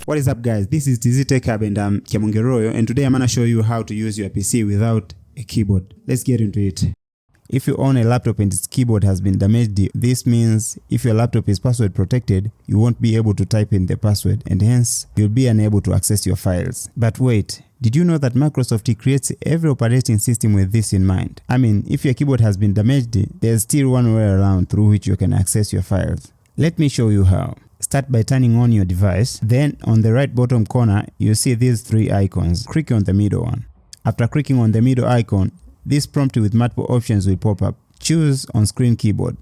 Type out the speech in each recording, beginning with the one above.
What is up guys, this is TZ Tech Hub and I'm Kyamunge Royo, and today I'm gonna show you how to use your PC without a keyboard. Let's get into it. If you own a laptop and its keyboard has been damaged, this means if your laptop is password protected, you won't be able to type in the password and hence you'll be unable to access your files. But wait, did you know that Microsoft creates every operating system with this in mind? I mean, if your keyboard has been damaged, there's still one way around through which you can access your files. Let me show you how. Start by turning on your device, then on the right bottom corner you see these three icons. Click on the middle one. After clicking on the middle icon, this prompt with multiple options will pop up. Choose on-screen keyboard.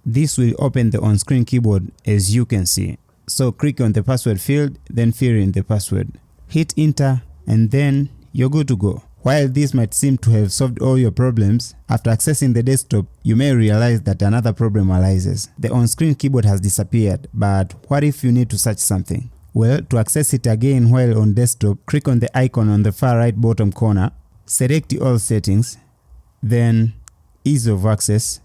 This will open the on-screen keyboard as you can see. So click on the password field, then fill in the password. Hit enter and then you're good to go. While this might seem to have solved all your problems, after accessing the desktop, you may realize that another problem arises. The on-screen keyboard has disappeared, but what if you need to search something? Well, to access it again while on desktop, click on the icon on the far right bottom corner, select all settings, then ease of access,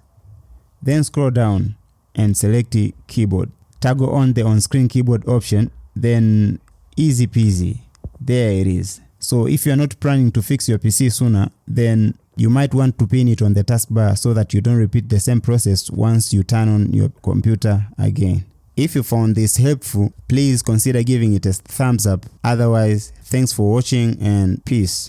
then scroll down and select keyboard. Toggle on the on-screen keyboard option, then easy peasy. There it is. So if you are not planning to fix your PC sooner, then you might want to pin it on the taskbar so that you don't repeat the same process once you turn on your computer again. If you found this helpful, please consider giving it a thumbs up. Otherwise, thanks for watching and peace.